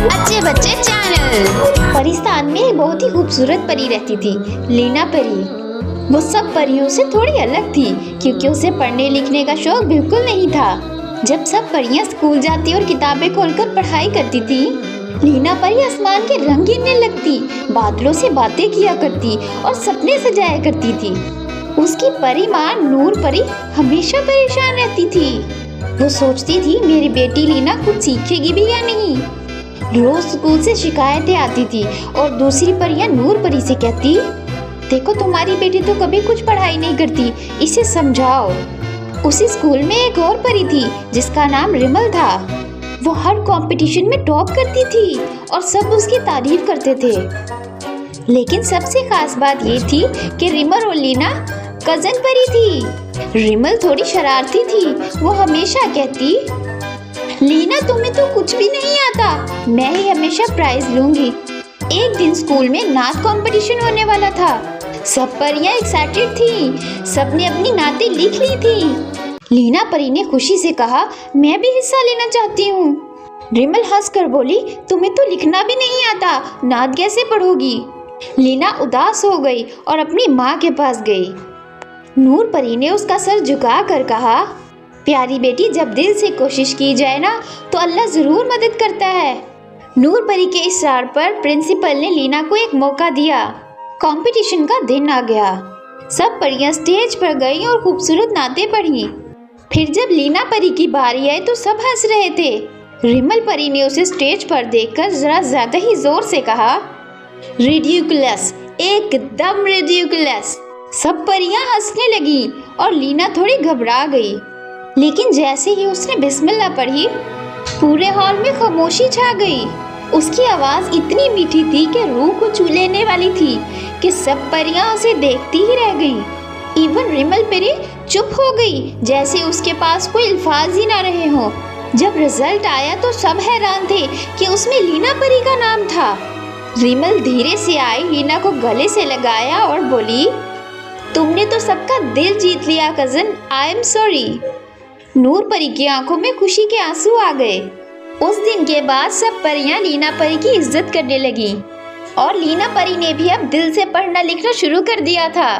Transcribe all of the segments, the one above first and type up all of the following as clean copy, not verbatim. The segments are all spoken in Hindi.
अच्छे बच्चे चैनल। परिस्तान में एक बहुत ही खूबसूरत परी रहती थी, लीना परी। वो सब परियों से थोड़ी अलग थी क्योंकि उसे पढ़ने लिखने का शौक बिल्कुल नहीं था। जब सब परियां स्कूल जाती और किताबें खोलकर पढ़ाई करती थी, लीना परी आसमान के रंग गिनने लगती, बादलों से बातें किया करती और सपने सजाया करती थी। उसकी परी माँ नूर परी हमेशा परेशान रहती थी। वो सोचती थी मेरी बेटी लीना कुछ सीखेगी भी या नहीं। रोज स्कूल से शिकायतें आती थी और दूसरी परियां नूर परी से कहती, देखो तुम्हारी बेटी तो कभी कुछ पढ़ाई नहीं करती, इसे समझाओ। उसी स्कूल में एक और परी थी जिसका नाम रिमल था। वो हर कंपटीशन में टॉप करती थी और सब उसकी तारीफ करते थे। लेकिन सबसे खास बात ये थी कि रिमल और लीना कजन परी थी। रिमल थोड़ी शरारती थी। वो हमेशा कहती, लीना तुम्हें तो कुछ भी नहीं आता, मैं ही हमेशा प्राइज लूंगी। एक दिन स्कूल में नाच कंपटीशन होने वाला था। सब परियां एक्साइटेड थी, सबने अपनी नातें लिख ली थी। लीना परी ने खुशी से कहा, मैं भी हिस्सा लेना चाहती हूँ। रिमल हंसकर बोली, तुम्हें तो लिखना भी नहीं आता, नात कैसे पढ़ोगी? लीना उदास हो गई और अपनी माँ के पास गई। नूर परी ने उसका सर झुका कर कहा, प्यारी बेटी, जब दिल से कोशिश की जाए ना तो अल्लाह जरूर मदद करता है। नूर परी के इसरार पर प्रिंसिपल ने लीना को एक मौका दिया। कंपटीशन का दिन आ गया। सब परियां स्टेज पर गईं और खूबसूरत नातें पढ़ी। फिर जब लीना परी की बारी आई तो सब हंस रहे थे। रिमल परी ने उसे स्टेज पर देखकर जरा ज्यादा ही जोर से कहा, रिडिकुलस, एकदम रिडिकुलस। सब परियां हंसने लगी और लीना थोड़ी घबरा गई। लेकिन जैसे ही उसने बिस्मिल्लाह पढ़ी, पूरे हॉल में खामोशी छा गई। उसकी आवाज इतनी मीठी थी कि रूह को छू लेने वाली थी कि सब परियां उसे देखती ही रह गईं। इवन रिमल परी चुप हो गई, जैसे उसके पास कोई अल्फाज ही ना रहे हों। जब रिजल्ट आया तो सब हैरान थे कि उसमें लीना परी का नाम था। रिमल धीरे से आई, लीना को गले से लगाया और बोली, तुमने तो सबका दिल जीत लिया कजन, आई एम सॉरी। नूर परी की आंखों में खुशी के आंसू आ गए। उस दिन के बाद सब परियां लीना परी की इज्जत करने लगी और लीना परी ने भी अब दिल से पढ़ना लिखना शुरू कर दिया था,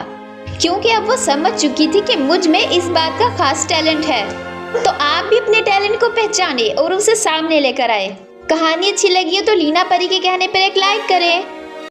क्योंकि अब वो समझ चुकी थी कि मुझ में इस बात का खास टैलेंट है। तो आप भी अपने टैलेंट को पहचाने और उसे सामने लेकर आए। कहानी अच्छी लगी हो तो लीना परी के कहने पर एक लाइक करें।